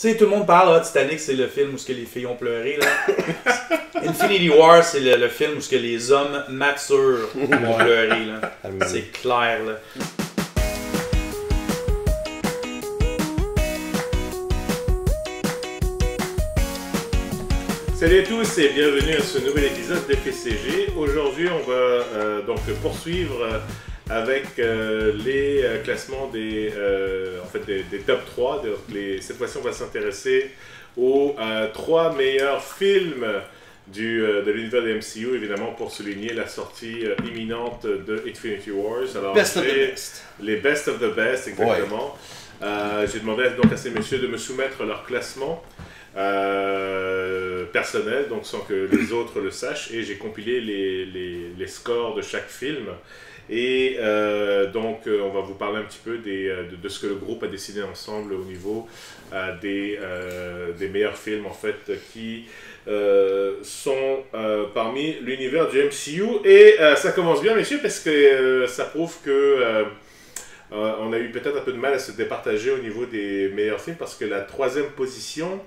sais, tout le monde parle, Titanic, c'est le film où ce que les filles ont pleuré, là. Infinity War, c'est le film où ce que les hommes matures ont pleuré, là. C'est clair, là. Salut à tous et bienvenue à ce nouvel épisode d'FCG. Aujourd'hui, on va donc poursuivre avec les classements des top 3. Cette fois-ci, on va s'intéresser aux 3 meilleurs films de l'univers de MCU, évidemment, pour souligner la sortie imminente de Infinity Wars. Alors, Best of the best. Les best of the best, exactement. Ouais. J'ai demandé donc à ces messieurs de me soumettre leur classement personnel, donc sans que les autres le sachent, et j'ai compilé les scores de chaque film. Et donc, on va vous parler un petit peu de ce que le groupe a décidé ensemble au niveau des meilleurs films, en fait, qui sont parmi l'univers du MCU. Et ça commence bien, messieurs, parce que ça prouve que on a eu peut-être un peu de mal à se départager au niveau des meilleurs films, parce que la 3e position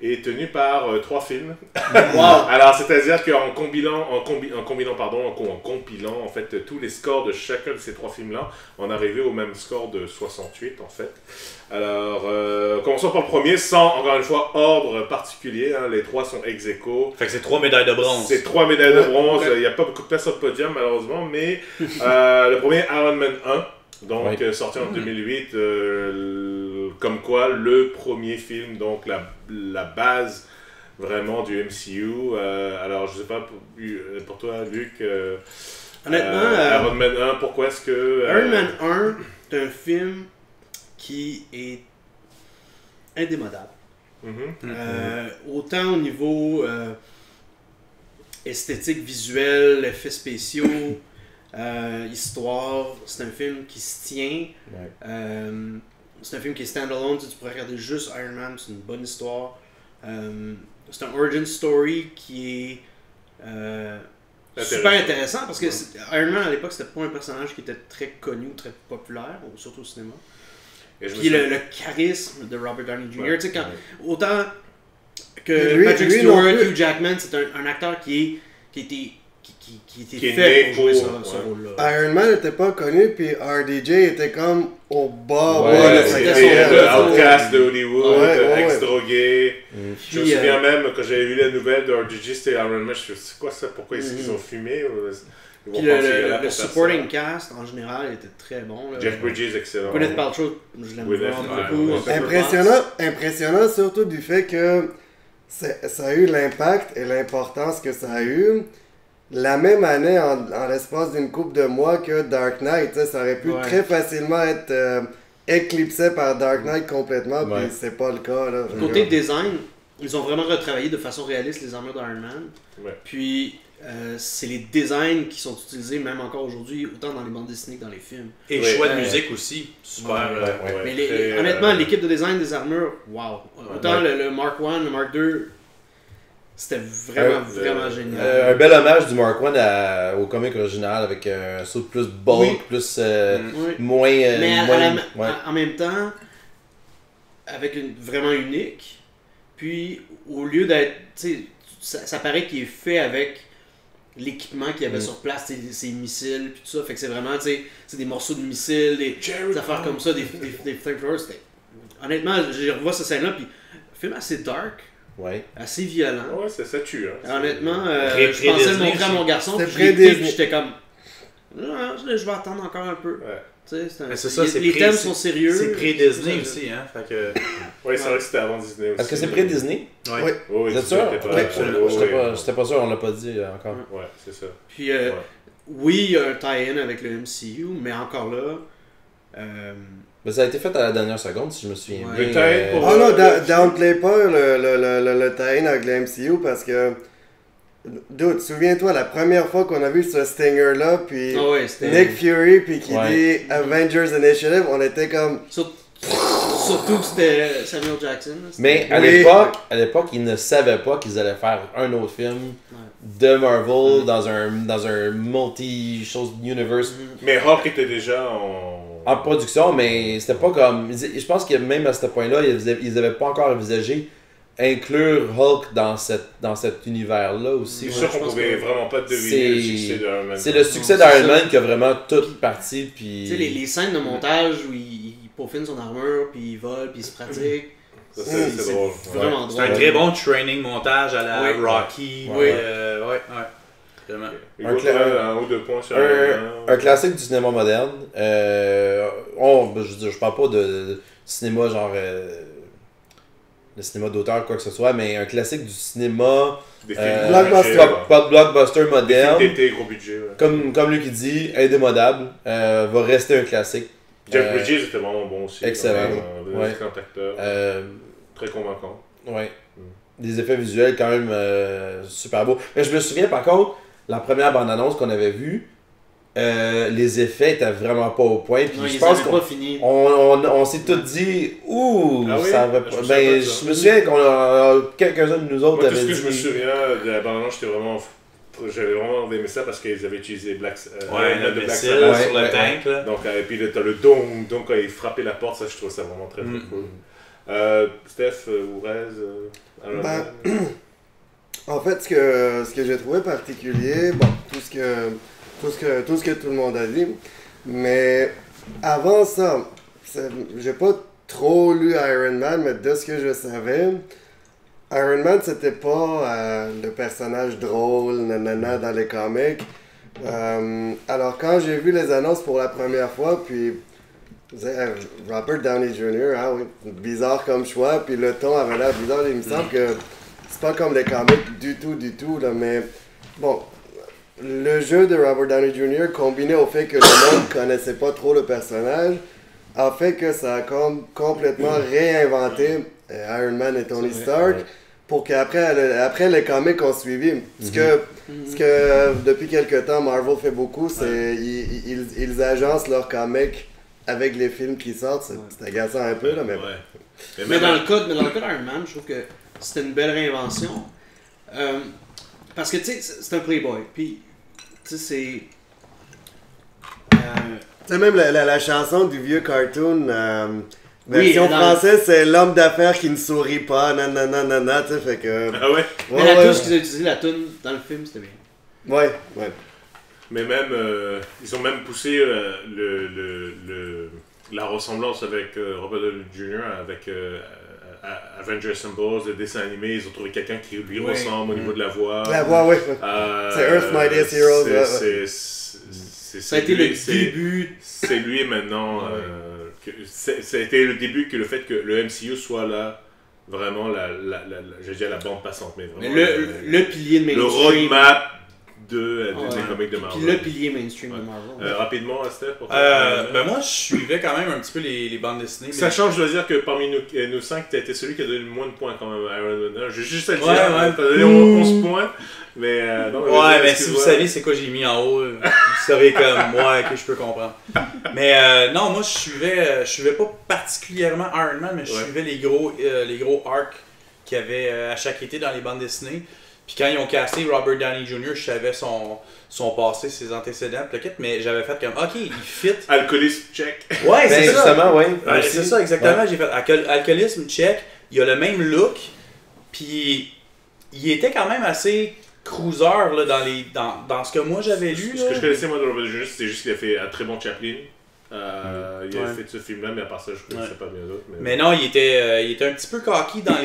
est tenue par 3 films. Wow. Alors, c'est-à-dire qu'en compilant en fait tous les scores de chacun de ces 3 films-là, on est arrivé au même score de 68 en fait. Alors, commençons par le premier, sans encore une fois ordre particulier. Hein, les 3 sont ex aequo. Fait que c'est 3 médailles de bronze. C'est 3 médailles de bronze. Il n'y a pas beaucoup de place sur le podium malheureusement, mais le premier Iron Man 1. Donc, sorti en 2008, comme quoi le premier film, donc la base vraiment du MCU. Alors, je sais pas, pour toi, Luc, honnêtement, Iron Man 1, pourquoi est-ce que... Iron Man 1, c'est un film qui est indémodable. Autant au niveau esthétique, visuel, effets spéciaux... histoire, c'est un film qui se tient. C'est un film qui est standalone. Tu pourrais regarder juste Iron Man, c'est une bonne histoire. C'est un origin story qui est super intéressant parce que Iron Man à l'époque c'était pas un personnage qui était très connu ou très populaire, surtout au cinéma. Puis le charisme de Robert Downey Jr. Tu sais, autant que Patrick Stewart, Hugh Jackman, c'est un acteur qui était fait pour jouer ce rôle-là. Iron Man n'était pas connu, puis RDJ était comme au bas. C'était l'outcast de Hollywood, ex-drogué. Je me souviens même, quand j'avais vu la nouvelle de RDJ, c'était Iron Man, je me suis dit, c'est quoi ça? Pourquoi est-ce qu'ils ont fumé? Puis le supporting cast, en général, était très bon. Là. Jeff Bridges, excellent. Gwyneth Paltrow, je l'aime beaucoup. Impressionnant surtout du fait que ça a eu l'impact et l'importance que ça a eu. La même année, en l'espace d'une couple de mois que Dark Knight, ça aurait pu très facilement être éclipsé par Dark Knight complètement, puis c'est pas le cas. Là. Côté design, ils ont vraiment retravaillé de façon réaliste les armures d'Iron Man. Puis c'est les designs qui sont utilisés même encore aujourd'hui, autant dans les bandes dessinées que dans les films. Et le choix de musique aussi, super. Mais honnêtement, l'équipe de design des armures, wow. Autant le Mark 1, le Mark 2... C'était vraiment génial. Un bel hommage du Mark 1 au comic original avec un saut plus bulk, plus moins... Mais en même temps, avec vraiment unique. Puis, au lieu d'être... Ça paraît qu'il est fait avec l'équipement qu'il y avait sur place, ses missiles, puis tout ça. Fait que c'est vraiment des morceaux de missiles, des affaires comme ça, des flamethrowers. Honnêtement, j'ai revu cette scène-là, puis un film assez dark. Assez violent. Ouais, ça tue. Hein. Honnêtement, je pensais le montrer à mon garçon, puis j'étais comme... Non, je vais attendre encore un peu. Les thèmes sont sérieux. C'est pré-Disney aussi, hein. Fait que... Oui, c'est vrai que c'était avant Disney aussi. Est-ce que c'est pré-Disney? Oui. Vous êtes sûr? J'étais pas sûr, on l'a pas dit encore. Ouais, c'est ça. Puis, oui, il y a un tie-in avec le MCU, mais encore là... Mais ça a été fait à la dernière seconde, si je me souviens bien. Le tie-in pour... Oh non, downplay pas le tie-in avec le MCU, parce que... Dude, souviens-toi, la première fois qu'on a vu ce Stinger-là, puis Nick Fury, puis qui dit Avengers Initiative, on était comme... Surtout que c'était Samuel Jackson. Mais à l'époque, ils ne savaient pas qu'ils allaient faire un autre film de Marvel dans un multi-chose universe. Mais Hulk était déjà en... en production, mais c'était pas comme... Je pense que même à ce point-là, ils avaient pas encore envisagé inclure Hulk dans cet univers-là aussi. C'est sûr qu'on pouvait vraiment pas deviner le succès d'Iron Man. C'est le succès d'Iron Man qui a vraiment tout parti. Puis... Tu sais, les scènes de montage où il peaufine son armure, puis il vole, puis il se pratique. Ça, c'est drôle. Vraiment drôle. C'est un très bon training montage à la Oui. Rocky. Oui. Vraiment. Un ou deux points sur un classique du cinéma moderne. Je parle pas de cinéma genre... le cinéma d'auteur, quoi que ce soit, mais un classique du cinéma... Des films blockbuster moderne. Des films d'été, gros budget. Ouais. Comme lui qui dit, indémodable, va rester un classique. Jeff Bridges était vraiment bon aussi. Excellent. Un excellent acteur. Très convaincant. Ouais. Des effets visuels quand même super beaux. Mais je me souviens par contre, la première bande-annonce qu'on avait vue, les effets étaient vraiment pas au point. Puis je pense on s'est tous dit, ça va pas. Ben, je me souviens qu'on quelques-uns de nous autres avaient dit. Tout ce que je me souviens de la bande-annonce, j'avais vraiment aimé ça parce qu'ils avaient utilisé le Black sur le tank. Là. Donc, et puis t'as le dong, donc quand il frappait la porte, ça je trouve ça vraiment très très cool. Steph ou Rez, en fait, ce que j'ai trouvé particulier, bon, tout ce que tout le monde a dit, mais avant ça, j'ai pas trop lu Iron Man, mais de ce que je savais, Iron Man c'était pas le personnage drôle, nanana, dans les comics. Alors quand j'ai vu les annonces pour la première fois, puis Robert Downey Jr., ah oui, bizarre comme choix, puis le ton avait l'air bizarre, il me semble que c'est pas comme les comics du tout, là, mais bon, le jeu de Robert Downey Jr. combiné au fait que le monde connaissait pas trop le personnage, a fait que ça a complètement réinventé Iron Man et Tony Stark, pour qu'après les comics ont suivi. Ce que depuis quelque temps Marvel fait beaucoup, c'est ils agencent leurs comics avec les films qui sortent. C'est agaçant un peu, là, mais bon. Mais dans le cas d'Iron Man, je trouve que c'était une belle réinvention. Parce que, tu sais, c'est un playboy. Puis, tu sais, c'est... C'est même la chanson du vieux cartoon, version française, c'est l'homme d'affaires qui ne sourit pas, nanana, tu sais, fait que... Ah ouais? Mais la tune qu'ils ont utilisé, la tune dans le film, c'était bien. Ouais. Mais même, ils ont même poussé la ressemblance avec Robert Downey Jr. avec Avengers Assemble, le dessin animé. Ils ont trouvé quelqu'un qui lui ressemble au niveau de la voix. La voix, oui. C'est Earth Mightiest Heroes. Ça a été le début. C'est lui maintenant. Ça a été le début que le fait que le MCU soit là. Vraiment, je dirais la bande passante, mais vraiment. Le pilier de mainstream. Le roadmap des comics de Marvel. Puis le pilier mainstream de Marvel. Rapidement, Steph, pour toi. Ben moi, je suivais quand même un petit peu les bandes dessinées. Sachant, je dois dire que parmi nous 5, tu as été celui qui a donné le moins de points quand même à Iron Man. Je vais juste à le dire, tu as donné 11 points. Mais mais si vous savez c'est quoi j'ai mis en haut, vous savez comme moi que je peux comprendre. Mais non, moi je suivais pas particulièrement Iron Man, mais je suivais les gros arcs qu'il y avait à chaque été dans les bandes dessinées. Puis quand ils ont casté Robert Downey Jr., je savais son passé, ses antécédents, mais j'avais fait comme ok, il fit. Alcoolisme, check. Ouais, c'est ça. Justement, ouais. C'est ça, exactement. J'ai fait alcoolisme, check. Il a le même look. Puis il était quand même assez cruiser là, dans ce que moi j'avais lu. Ce que je connaissais moi de Robert Downey Jr., c'était juste qu'il a fait un très bon Chaplin. Il a fait ce film-là, mais à part ça, je ne connaissais pas bien d'autres. Mais non, il était un petit peu cocky dans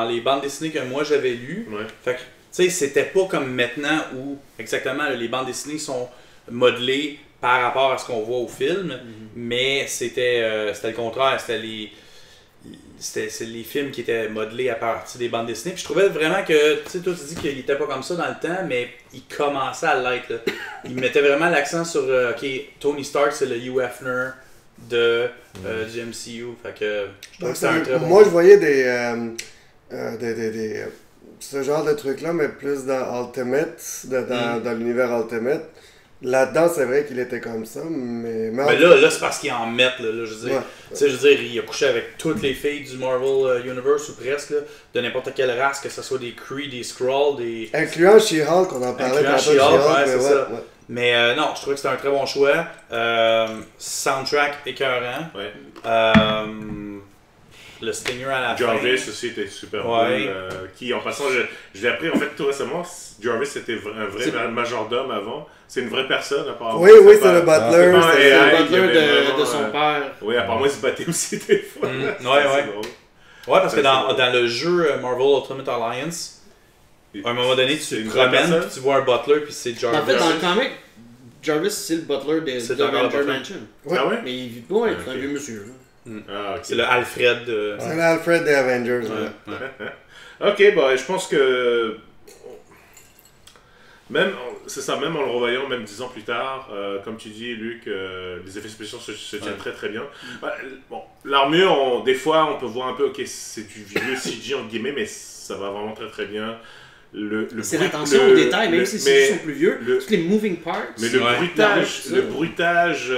les bandes dessinées que moi j'avais lues. Fait que, tu sais, c'était pas comme maintenant où, exactement, les bandes dessinées sont modelées par rapport à ce qu'on voit au film, mais c'était le contraire, c'était les films qui étaient modelés à partir des bandes dessinées. Puis je trouvais vraiment que, tu sais, toi tu dis qu'il était pas comme ça dans le temps, mais il commençait à l'être. Là. Il mettait vraiment l'accent sur, ok, Tony Stark c'est le Hugh Hefner du MCU. Fait que je trouve que c'est un très bon. Moi je voyais ce genre de trucs-là, mais plus dans Ultimate, dans l'univers Ultimate. Là-dedans, c'est vrai qu'il était comme ça, mais là, c'est parce qu'ils en mettent, là, je veux dire. Tu sais, je veux dire, il a couché avec toutes les filles du Marvel Universe, ou presque, là, de n'importe quelle race, que ce soit des Kree, des Skrulls, des... Incluant She-Hulk, on en parlait tantôt de She-Hulk, c'est ça. Mais non, je trouvais que c'était un très bon choix. Soundtrack écœurant. Ouais. Le Stinger à la Jarvis fin. aussi était super Ouais. cool. Qui, en passant, je l'ai appris en fait tout récemment. Jarvis était un vrai majordome avant. C'est une vraie personne, apparemment. Oui, c'est le butler. C'est le butler vraiment, de son père. Oui, apparemment, il se battait aussi des fois. Ouais, parce que dans le jeu Marvel Ultimate Alliance, à un moment donné, tu te promènes, puis tu vois un butler, puis c'est Jarvis. En fait, dans le comic, Jarvis, c'est le butler de Avenger Mansion. Ouais. Ah ouais? Mais il vit pas, c'est un vieux monsieur. Ah, ok. C'est le Alfred de... C'est l'Alfred des Avengers. Ok, bah, je pense que même en le revoyant, même 10 ans plus tard, comme tu dis, Luc, les effets spéciaux se tiennent très très bien. Bon, l'armure, des fois, on peut voir un peu, ok, c'est du vieux CG entre guillemets, mais ça va vraiment très très bien. C'est l'attention aux détails, même si les CG sont plus vieux, tous les moving parts. Mais le bruitage,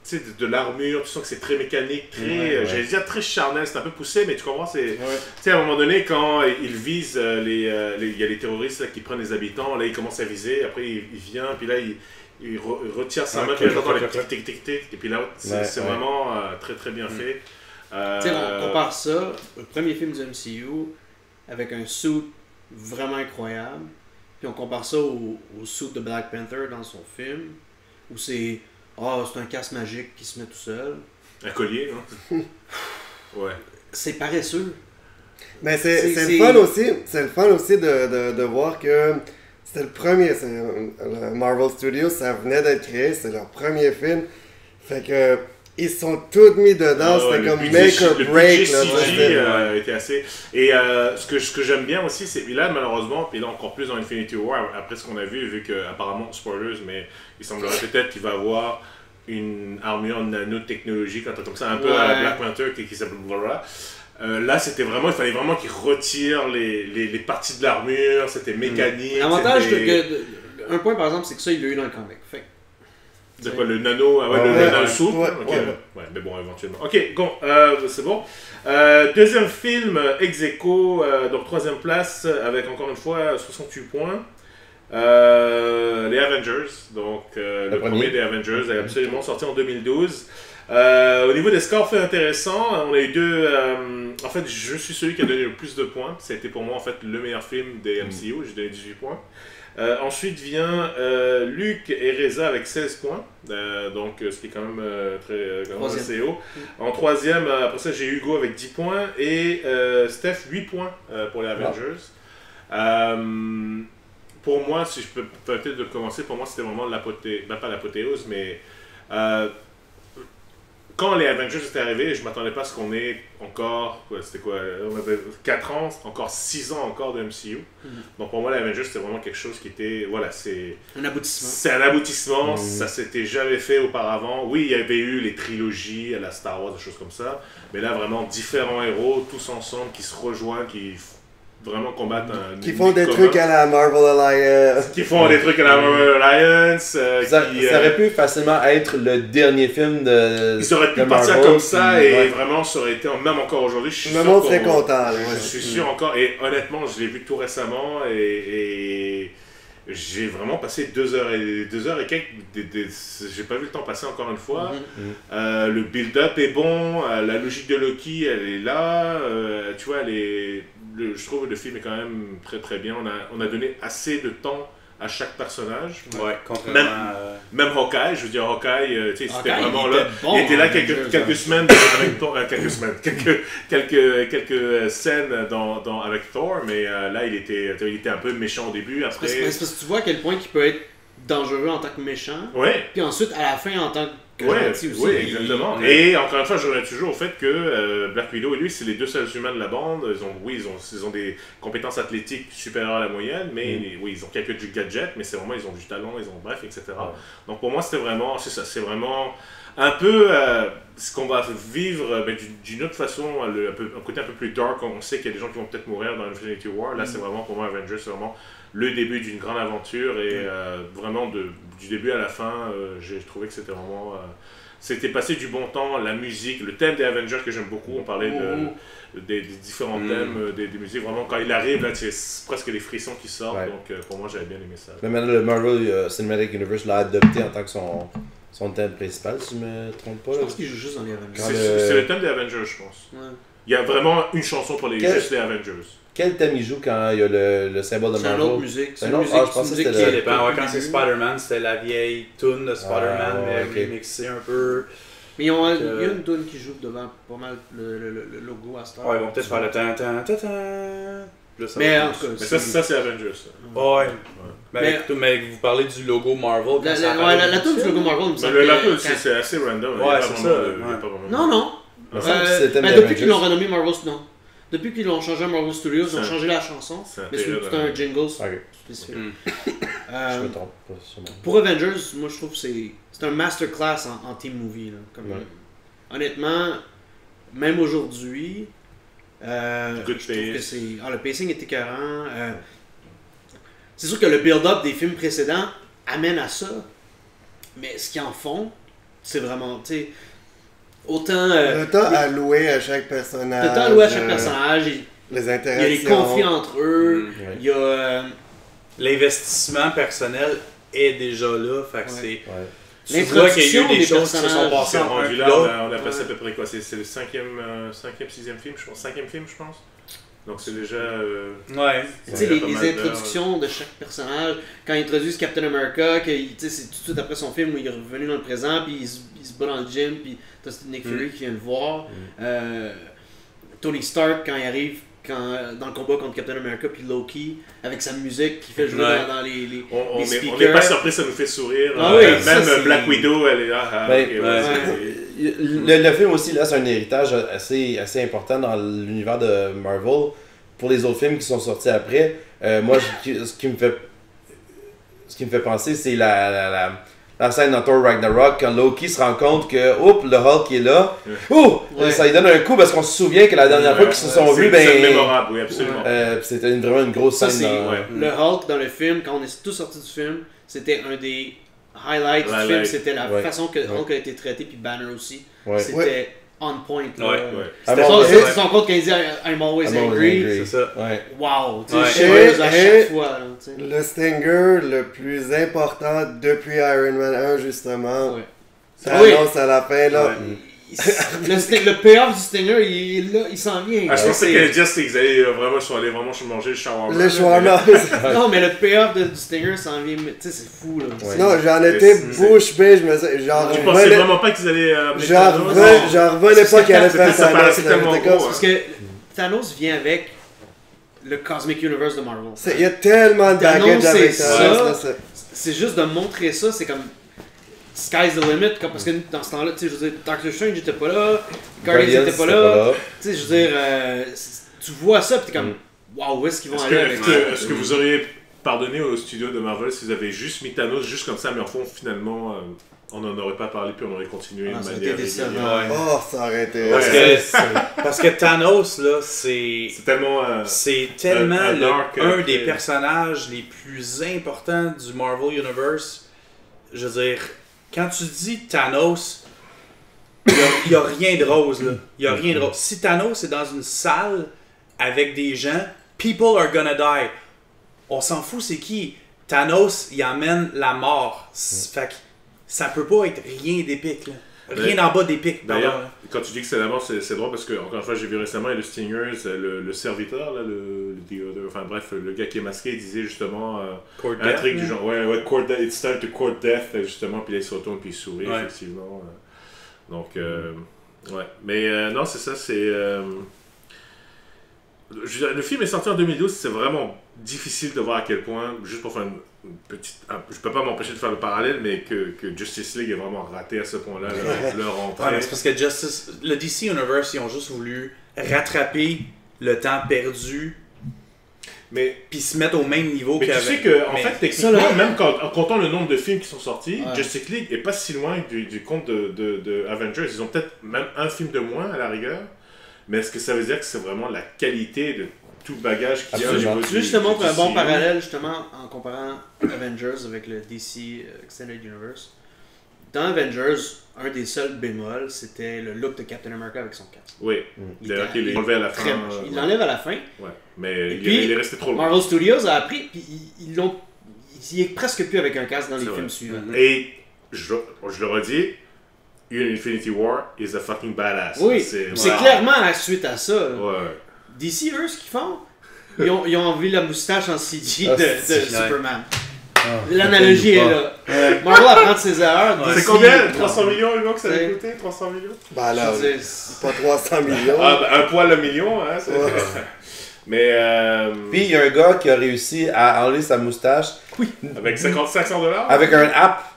tu sais, de l'armure, tu sens que c'est très mécanique, très, j'allais dire très charnel, c'est un peu poussé, mais tu comprends, c'est, tu sais, à un moment donné, quand ils visent, il y a les terroristes là, qui prennent les habitants, là, ils commencent à viser, après il vient, puis là, il retire sa main, puis là, j'entends les tic-tic-tic-tic, et puis là, c'est vraiment très très bien fait. Tu sais, on compare ça, le premier film du MCU, avec un suit vraiment incroyable, puis on compare ça au suit de Black Panther dans son film, où c'est c'est un casque magique qui se met tout seul. Un collier, non? Ouais. C'est paresseux. Mais c'est le fun aussi. C'est le fun aussi de voir que c'était le premier. Le Marvel Studios, ça venait d'être créé. C'est leur premier film. Fait que ils sont tous mis dedans. C'était comme make or break. Le budget était assez. Et ce que j'aime bien aussi, c'est là malheureusement, puis là encore plus dans Infinity War, après ce qu'on a vu que apparemment spoilers, mais il semblerait peut-être qu'il va avoir une armure nanotechnologique, un truc comme ça, un peu à la Black Panther qui s'appelle voilà. Là, c'était vraiment, il fallait vraiment qu'ils retirent les parties de l'armure, c'était mécanique. L'avantage un point par exemple, c'est que ça, il l'a eu dans le comic. Fait. C'est quoi, le nano, le nano-suit? Ouais, mais bon, éventuellement. Ok, bon, c'est bon. Deuxième film, ex-aequo, donc troisième place, avec encore une fois 68 points. Les Avengers, donc le premier des Avengers est absolument sorti en 2012. Au niveau des scores fait intéressant, on a eu deux. En fait, je suis celui qui a donné le plus de points. Ça a été pour moi en fait le meilleur film des MCU. J'ai donné 18 points. Ensuite vient Luc et Reza avec 16 points, donc ce qui est quand même assez haut. En troisième, après ça j'ai Hugo avec 10 points et Steph 8 points pour les Avengers. Pour moi, si je peux peut-être commencer, pour moi c'était vraiment pas l'apothéose, mais quand les Avengers étaient arrivés, je ne m'attendais pas à ce qu'on ait encore, c'était quoi, on avait 4 ans, encore 6 ans encore de MCU. Donc pour moi, les Avengers, c'était vraiment quelque chose qui était, voilà, c'est... Un aboutissement. C'est un aboutissement, ça s'était jamais fait auparavant. Oui, il y avait eu les trilogies à la Star Wars, des choses comme ça, mais là, vraiment, différents héros, tous ensemble, qui se rejoignent, qui vraiment combattent un... Qui font des trucs à la Marvel Alliance. Ça aurait pu facilement être le dernier film de ils auraient pu partir comme ça et vraiment ça aurait été, même encore aujourd'hui, je suis sûr. Le monde serait content. Je suis sûr encore, et honnêtement, je l'ai vu tout récemment et j'ai vraiment passé 2 heures et quelques, j'ai pas vu le temps passer encore une fois. Le build-up est bon, la logique de Loki, elle est là, tu vois, je trouve que le film est quand même très très bien. On a donné assez de temps à chaque personnage. Ouais, contrairement même Hawkeye, je veux dire, Hawkeye, tu sais, c'était vraiment là. Bon, il était là quelques semaines avec Thor, quelques scènes avec Thor, mais là, il était un peu méchant au début. Après... C'est parce que tu vois à quel point il peut être dangereux en tant que méchant. Ouais. Puis ensuite, à la fin, en tant que gentil aussi. Oui, exactement. Et encore une fois, je reviens toujours au fait que Black Widow et lui, c'est les deux seuls humains de la bande. Ils ont des compétences athlétiques supérieures à la moyenne, mais oui, ils ont quelques gadgets, mais c'est vraiment, ils ont du talent, bref, etc. Donc pour moi, c'est ça, c'est vraiment un peu ce qu'on va vivre d'une autre façon, un côté un peu plus dark. On sait qu'il y a des gens qui vont peut-être mourir dans Infinity War. Là, c'est vraiment, pour moi, Avengers, c'est vraiment le début d'une grande aventure et vraiment du début à la fin, j'ai trouvé que c'était vraiment c'était passé du bon temps, la musique, le thème des Avengers que j'aime beaucoup, on parlait des différents thèmes, des musiques, vraiment quand il arrive, là, c'est presque les frissons qui sortent, donc pour moi j'avais bien aimé ça. Mais maintenant le Marvel Cinematic Universe l'a adopté en tant que son thème principal, si je me trompe pas. Je pense qu'il joue juste dans les Avengers. C'est le thème des Avengers, je pense. Ouais. Il y a vraiment une chanson pour juste les Avengers. Quel thème il joue quand il y a le symbole de Marvel? C'est une autre musique. C'est une autre musique. Je pensais que c'était le... Quand c'est Spider-Man, c'était la vieille tune de Spider-Man, mais remixée un peu. Mais il y a une tune qui joue devant pas mal le logo à Star. Ouais, ils vont peut-être faire le tan. Mais en tout cas, ça c'est Avengers. Ouais. Mais vous parlez du logo Marvel. La tune du logo Marvel, me semble. La tune, c'est assez random. Ouais, c'est ça. Non. Depuis qu'ils l'ont renommé Marvel, non. Depuis qu'ils l'ont changé à Marvel Studios, ils ont changé la chanson. Mais c'est un jingle spécifique. Je me trompe pas. Pour Avengers, moi je trouve que c'est un masterclass en team movie. Honnêtement, même aujourd'hui, je trouve que le pacing est écœurant. C'est sûr que le build-up des films précédents amène à ça. Mais ce qu'ils en font, c'est vraiment, autant... le temps alloué à chaque personnage. Le temps alloué à chaque personnage. Les interactions. Il y a les conflits entre eux. Il y a... L'investissement personnel est déjà là. Fait que c'est... Tu vois qu'il y a eu des choses qui se sont passées. On a passé à peu près quoi? C'est le 5e, 6e film, je pense. 5e film, je pense. Donc c'est déjà... Tu sais, les introductions de chaque personnage, quand ils introduisent Captain America, c'est tout de suite après son film où il est revenu dans le présent, puis il se bat dans le gym, puis t'as Nick Fury qui vient le voir. Tony Stark, quand il arrive dans le combat contre Captain America, puis Loki, avec sa musique qui fait jouer dans les speakers. On n'est pas surpris, ça nous fait sourire. Même Black Widow, elle est là. Le film aussi, là, c'est un héritage assez important dans l'univers de Marvel. Pour les autres films qui sont sortis après, moi, ce qui me fait penser, c'est la scène dans Thor Ragnarok, quand Loki se rend compte que le Hulk est là. Ça lui donne un coup parce qu'on se souvient que la dernière fois qu'ils se sont vus, c'est mémorable, oui, absolument. C'était vraiment une grosse scène. Le Hulk dans le film, quand on est tous sortis du film, c'était un des highlights du film. C'était la façon que Hulk a été traité, puis Banner aussi. C'était on point. Tu te rends compte quand il dit I'm always angry. C'est ça. Wow. À chaque fois. Le Stinger le plus important depuis Iron Man 1, justement. Ça annonce à la fin, là. Le payoff du Stinger, il s'en vient. Je pensais que ils allaient vraiment manger le shawarma. Le shawarma. Non, mais le payoff du Stinger s'en vient. Tu sais, c'est fou, là. Non, j'en étais bouche bée. Je pensais vraiment pas qu'ils allaient. J'en revenais pas qu'il allait faire Thanos. Parce que Thanos vient avec le Cosmic Universe de Marvel. Il y a tellement de baggage avec Thanos. C'est juste de montrer ça, c'est comme. Sky's the limit, parce que dans ce temps-là, tu sais, je veux dire, Doctor Strange n'était pas là, Guardians n'était pas là. Tu sais, je veux dire, tu vois ça, pis t'es comme, waouh, où est-ce qu'ils vont aller avec ça? Est-ce que vous auriez pardonné au studio de Marvel si vous avez juste mis Thanos juste comme ça, mais en fond, finalement, on n'en aurait pas parlé, puis on aurait continué de manière régulière. Oh, ça aurait été... Parce que Thanos, là, c'est tellement un des personnages les plus importants du Marvel Universe. Je veux dire... Quand tu dis Thanos, il n'y a rien de rose, là. Il n'y a rien de rose. Si Thanos est dans une salle avec des gens, people are gonna die. On s'en fout, c'est qui? Thanos, il amène la mort. Fait que ça peut pas être rien d'épique, là. Rien en bas d'épique. D'ailleurs, quand tu dis que c'est la mort, c'est drôle parce que, encore une fois, j'ai vu récemment, et le Stingers, le serviteur, là, le gars qui est masqué, il disait justement un truc du genre, court death, it's time to court death, justement, puis là, il se retourne, puis il sourit, effectivement. Donc, mais non, c'est ça, c'est... le film est sorti en 2012, c'est vraiment difficile de voir à quel point, juste pour faire une petite... Je peux pas m'empêcher de faire le parallèle, mais que Justice League est vraiment raté à ce point-là, leur entrée. Mais c'est parce que le DC Universe, ils ont juste voulu rattraper le temps perdu, puis se mettre au même niveau qu'avant. Mais tu sais que, en fait, techniquement, même en comptant le nombre de films qui sont sortis, Justice League est pas si loin du compte de Avengers. Ils ont peut-être même un film de moins, à la rigueur. Mais est-ce que ça veut dire que c'est vraiment la qualité de tout le bagage qu'il y a au niveau justement, pour un bon parallèle, justement, en comparant Avengers avec le DC Extended Universe, dans Avengers, un des seuls bémols, c'était le look de Captain America avec son casque. Oui, d'ailleurs qu'il l'enlevait à la fin. Il l'enlève à la fin. Ouais. Mais il est resté trop long. Marvel Studios a appris, puis il est presque plus avec un casque dans les films suivants. Et je le redis, Infinity War is a fucking badass. Oui, c'est clairement suite à ça. Ouais. DC, eux, ce qu'ils font, ils ont enlevé la moustache en CG de Superman. L'analogie est là. Marvel apprend de ses erreurs. C'est combien 300 millions, Hugo, que ça a coûté 300 millions Bah là, pas 300 millions. Un poil le million, hein. Mais. Puis il y a un gars qui a réussi à enlever sa moustache. Oui. Avec 500 $. Avec un app.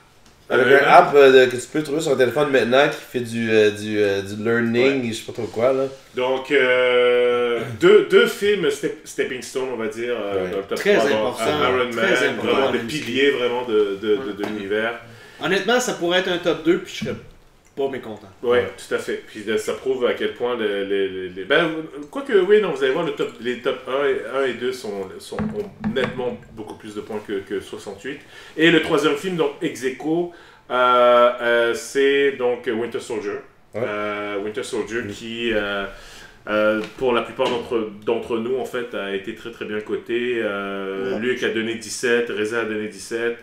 Avec un app que tu peux trouver sur le téléphone maintenant qui fait du learning, je sais pas trop quoi là. Donc deux films stepping stone, on va dire, dans le top très 3. Important. Iron Man, vraiment des piliers vraiment de l'univers. Honnêtement, ça pourrait être un top 2 puis je serais pas mécontent. Oui, tout à fait. Puis ça prouve à quel point quoique oui, non, vous allez voir les top 1 et 2 ont nettement beaucoup plus de points que 68. Et le troisième film, donc ex aequo, c'est donc Winter Soldier. Winter Soldier qui pour la plupart d'entre nous en fait a été très très bien coté. Luc a donné 17, Reza a donné 17.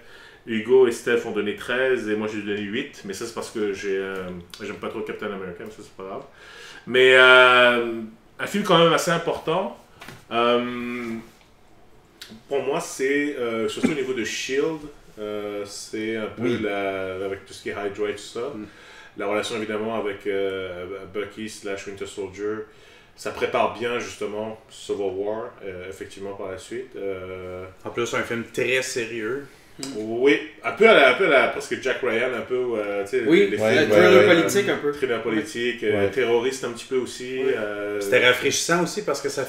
Hugo et Steph ont donné 13 et moi j'ai donné 8, mais ça c'est parce que j'aime pas trop Captain America, mais ça c'est pas grave. Mais un film quand même assez important. Pour moi c'est, surtout au niveau de S.H.I.E.L.D., c'est un peu avec tout ce qui est Hydra et tout ça. La relation évidemment avec Bucky / Winter Soldier, ça prépare bien justement Civil War, effectivement par la suite. En plus un film très sérieux. Oui, un peu à la presque Jack Ryan, un peu, tu sais, les thriller politique un peu. Thriller politique, terroriste un petit peu aussi. C'était rafraîchissant aussi parce que ça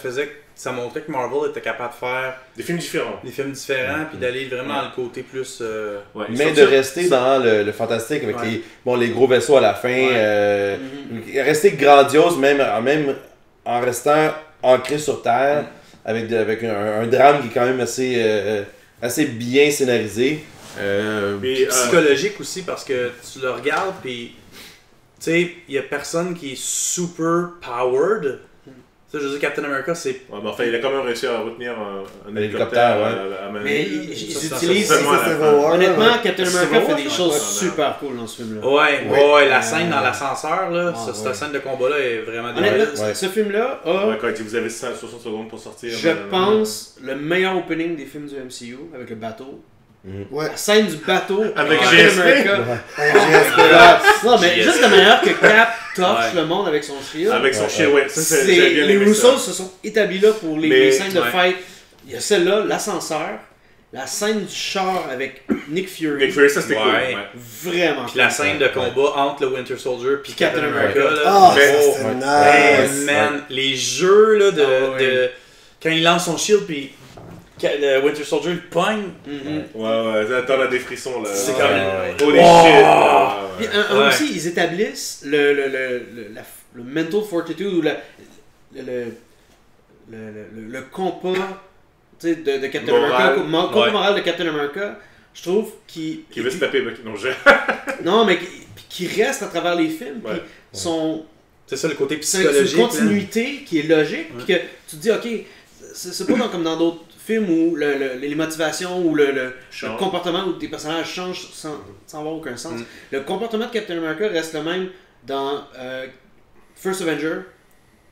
montrait que Marvel était capable de faire des films différents. Puis d'aller vraiment dans le côté plus... Mais de rester dans le fantastique avec les gros vaisseaux à la fin, rester grandiose même en restant ancré sur Terre, avec un drame qui est quand même assez bien scénarisé. Psychologique aussi parce que tu le regardes puis tu sais, il y a personne qui est super powered. Tu sais, je veux dire, Captain America c'est... Ouais, mais enfin, il a quand même réussi à retenir un hélicoptère à main. Mais ils utilisent... Honnêtement, Captain America fait des choses super cool dans ce film-là. Ouais, la scène dans l'ascenseur, là, cette scène de combat-là est vraiment honnêtement, ce film-là a... quand vous avez 60 secondes pour sortir... Je pense le meilleur opening des films du MCU, avec le bateau. La scène du bateau avec Captain America. Non, mais juste la manière que Cap torche le monde avec son shield. Avec son shield, les Russos se sont établis là pour les scènes de fight. Il y a celle-là, l'ascenseur, la scène du char avec Nick Fury. Nick Fury, ça c'était cool. Vraiment. Puis la scène de combat entre le Winter Soldier puis Captain America. C'est nice. Man, les jeux là, de quand il lance son shield puis le Winter Soldier le pogne. T'en as des frissons là. C'est comme holy shit. Puis aussi, ils établissent le mental fortitude ou le compas de Captain America, compas moral de Captain America. Je trouve qui veut se taper non, mais qui reste à travers les films. Puis c'est ça le côté psychologique. C'est une continuité qui est logique. Puis que tu te dis, ok, c'est pas comme dans d'autres films où les motivations ou le comportement où des personnages changent sans avoir aucun sens. Le comportement de Captain America reste le même dans First Avenger,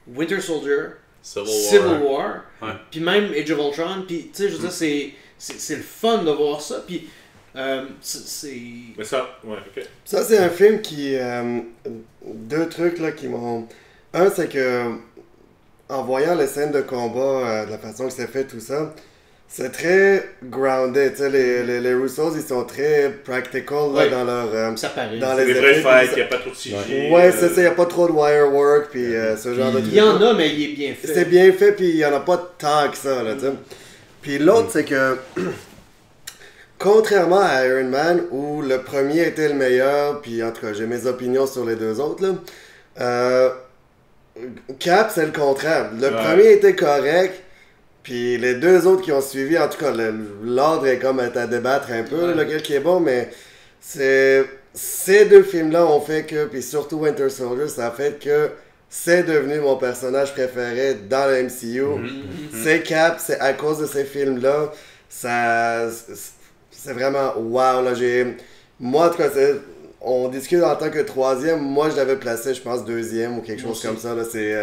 Winter Soldier, Civil War, puis même Age of Ultron. Puis tu sais, je veux dire, c'est le fun de voir ça. Puis mais ça, ça c'est un film qui... deux trucs là qui m'ont... Un, c'est que en voyant les scènes de combat, de la façon que c'est fait, tout ça, c'est très grounded. Tu sais, les Russos, ils sont très practical là, dans leur... ça paraît. Dans les vrais fights, il n'y a pas trop de CG. Ouais, c'est ça, il n'y a pas trop de wire work, puis ce genre de trucs. Il y en a, mais il est bien fait. C'est bien fait, puis il n'y en a pas tant que ça, là, tu sais. Puis l'autre, c'est que... Contrairement à Iron Man, où le premier était le meilleur, puis en tout cas, j'ai mes opinions sur les deux autres, là, Cap, c'est le contraire. Le premier était correct, puis les deux autres qui ont suivi, en tout cas, l'ordre est comme à débattre un peu, lequel qui est bon, mais c'est... ces deux films-là ont fait que, puis surtout Winter Soldier, ça a fait que c'est devenu mon personnage préféré dans le MCU. C'est Cap, c'est à cause de ces films-là. C'est vraiment wow. Là, moi, en tout cas, on discute en tant que troisième. Moi, je l'avais placé, je pense, deuxième ou quelque chose comme ça. Là, c'est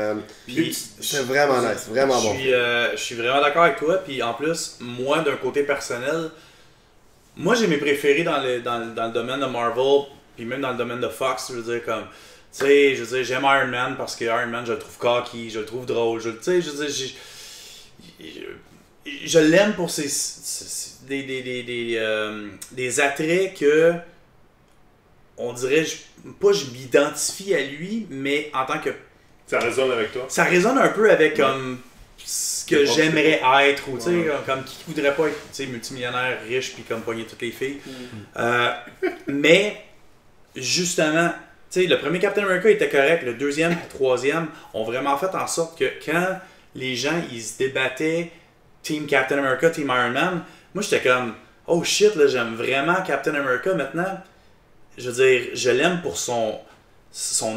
vraiment nice, vraiment bon. Je suis vraiment d'accord avec toi. Puis en plus, moi, d'un côté personnel, moi, j'ai mes préférés dans le domaine de Marvel, puis même dans le domaine de Fox. Je veux dire, comme, tu sais, j'aime Iron Man parce que Iron Man, je le trouve cocky, je le trouve drôle. Tu sais, je veux dire, je l'aime pour des attraits que on dirait, pas je m'identifie à lui, mais en tant que... Ça résonne avec toi? Ça résonne un peu avec comme ce que j'aimerais être, ou tu sais, comme qui voudrait pas être multimillionnaire, riche, puis comme pogner toutes les filles. Mais, justement, tu sais, le premier Captain America était correct, le deuxième et le troisième ont vraiment fait en sorte que quand les gens, ils se débattaient Team Captain America, Team Iron Man, moi j'étais comme, oh shit, là, j'aime vraiment Captain America maintenant. Je veux dire, je l'aime pour son